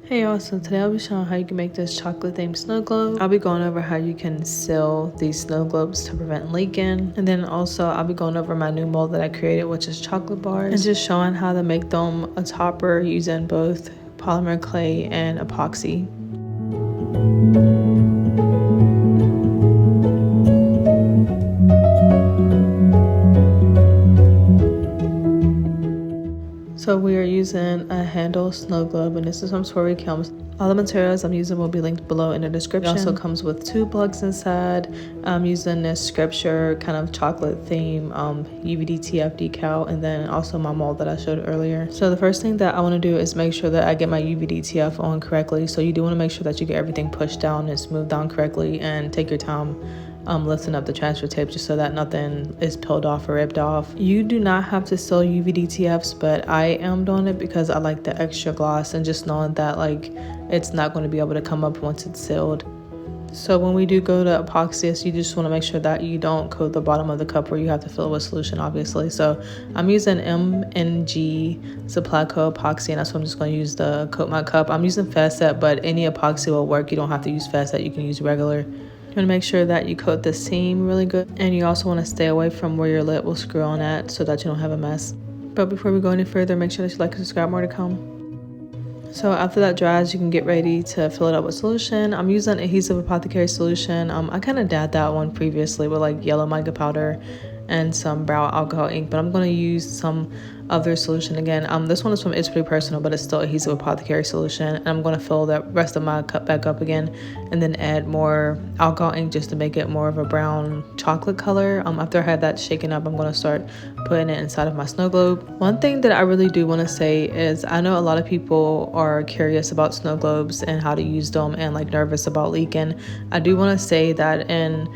Hey y'all, so today I'll be showing how you can make this chocolate themed snow globe. I'll be going over how you can seal these snow globes to prevent leaking. And then also I'll be going over my new mold that I created, which is chocolate bars. And just showing how to make them a topper using both polymer clay and epoxy. So we are using a handle snow globe, and this is from PREORDER. All the materials I'm using will be linked below in the description. It also comes with 2 plugs inside. I'm using this scripture kind of chocolate theme UVDTF decal, and then also my mold that I showed earlier. So the first thing that I want to do is make sure that I get my UVDTF on correctly. So you do want to make sure that you get everything pushed down and smoothed down correctly, and take your time lifting up the transfer tape just so that nothing is peeled off or ripped off. You do not have to seal UVDTFs, but I am doing it because I like the extra gloss and just knowing that like it's not going to be able to come up once it's sealed. So when we do go to epoxy, you just want to make sure that you don't coat the bottom of the cup where you have to fill it with solution, obviously. So I'm using MNG Supply Co epoxy, and that's what I'm just going to use to coat my cup. I'm using fast set, but any epoxy will work. You don't have to use fast set, you can use regular. You want to make sure that you coat the seam really good, and you also want to stay away from where your lid will screw on at so that you don't have a mess. But before we go any further, make sure that you like and subscribe, more to come. So after that dries, you can get ready to fill it up with solution. I'm using adhesive apothecary solution. I kind of dabbed that one previously with like yellow mica powder and some brown alcohol ink, but I'm going to use some other solution again. This one is from It's Pretty Personal, but it's still adhesive apothecary solution, and I'm going to fill that rest of my cup back up again and then add more alcohol ink just to make it more of a brown chocolate color. After I had that shaken up, I'm going to start putting it inside of my snow globe. One thing that I really do want to say is I know a lot of people are curious about snow globes and how to use them and like nervous about leaking. I do want to say that in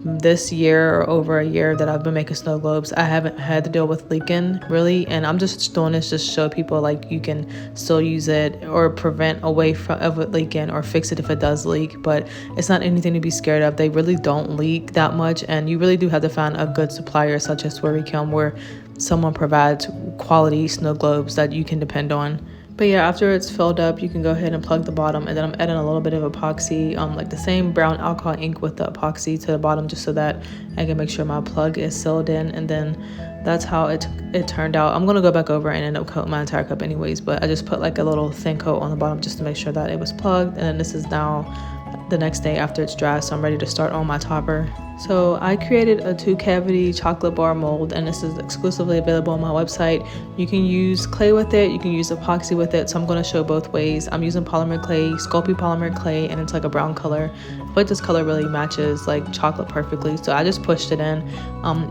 this year or over a year that I've been making snow globes, I haven't had to deal with leaking really, and I'm just doing this just to show people like you can still use it or prevent away from it leaking or fix it if it does leak. But it's not anything to be scared of. They really don't leak that much, and you really do have to find a good supplier such as PREORDER where someone provides quality snow globes that you can depend on. But yeah, after it's filled up, you can go ahead and plug the bottom, and then I'm adding a little bit of epoxy, like the same brown alcohol ink with the epoxy to the bottom, just so that I can make sure my plug is sealed in. And then that's how it turned out. I'm gonna go back over and end up coating my entire cup anyways, but I just put like a little thin coat on the bottom just to make sure that it was plugged. And then this is now the next day after it's dry, so I'm ready to start on my topper. So I created a 2-cavity chocolate bar mold, and this is exclusively available on my website. You can use clay with it, you can use epoxy with it, so I'm going to show both ways. I'm using polymer clay, Sculpey polymer clay, and it's like a brown color, but this color really matches like chocolate perfectly, so I just pushed it in.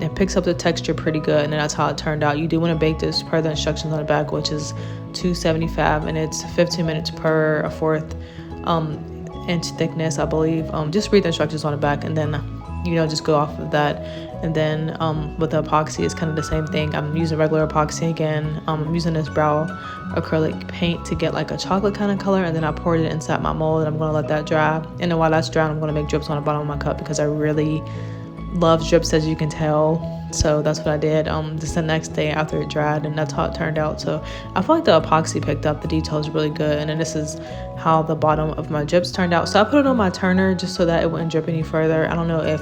It picks up the texture pretty good, and that's how it turned out. You do want to bake this per the instructions on the back, which is 275, and it's 15 minutes per 1/4 inch thickness, I believe. Just read the instructions on the back, and then just go off of that. And then with the epoxy, it's kind of the same thing. I'm using regular epoxy again. I'm using this brown acrylic paint to get like a chocolate kind of color, and then I poured it inside my mold, and I'm going to let that dry. And then while that's drying, I'm going to make drips on the bottom of my cup because I really love drips, as you can tell. So that's what I did just the next day after it dried, and that's how it turned out. So I feel like the epoxy picked up the details really good, and then this is how the bottom of my drips turned out. So I put it on my turner just so that it wouldn't drip any further. I don't know if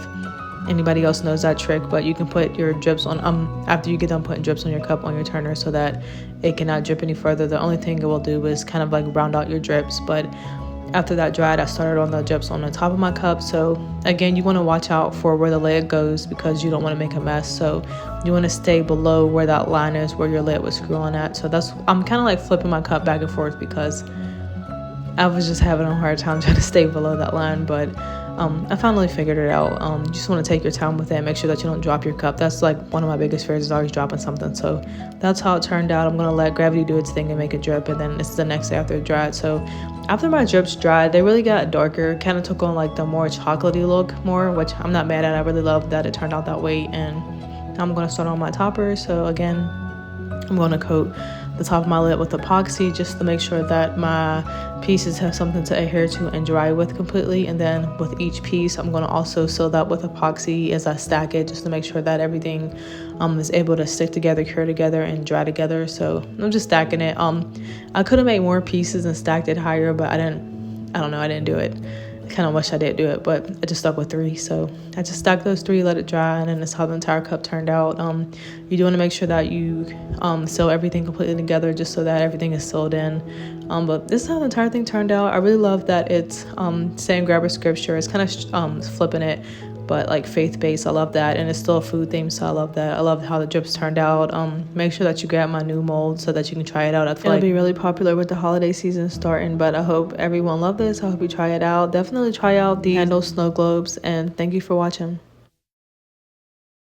anybody else knows that trick, but you can put your drips on after you get done putting drips on your cup on your turner so that it cannot drip any further. The only thing it will do is kind of like round out your drips. But after that dried, I started on the drips on the top of my cup. So again, you want to watch out for where the lid goes because you don't want to make a mess. So you want to stay below where that line is where your lid would screw on at. So I'm kind of like flipping my cup back and forth because I was just having a hard time trying to stay below that line. But I finally figured it out. You just want to take your time with it, make sure that you don't drop your cup. That's like one of my biggest fears, is always dropping something. So that's how it turned out. I'm going to let gravity do its thing and make it drip, and then this is the next day after it dried. So after my drips dried, they really got darker, kind of took on like the more chocolatey look more, which I'm not mad at. I really love that it turned out that way. And I'm going to start on my topper. So again, I'm going to coat the top of my lid with epoxy just to make sure that my pieces have something to adhere to and dry with completely. And then with each piece, I'm going to also seal that with epoxy as I stack it, just to make sure that everything is able to stick together, cure together, and dry together. So I'm just stacking it. I could have made more pieces and stacked it higher, but I didn't do it. I kind of wish I did do it, but I just stuck with 3. So I just stacked those 3, let it dry, and then that's how the entire cup turned out. You do want to make sure that you seal everything completely together, just so that everything is sealed in. But this is how the entire thing turned out. I really love that it's saying grabber scripture. It's kind of flipping it, but like faith-based. I love that, and it's still a food theme, so I love that. I love how the drips turned out. Make sure that you grab my new mold so that you can try it out. I feel like it'll be really popular with the holiday season starting, but I hope everyone loved this. I hope you try it out. Definitely try out the handle snow globes, and thank you for watching.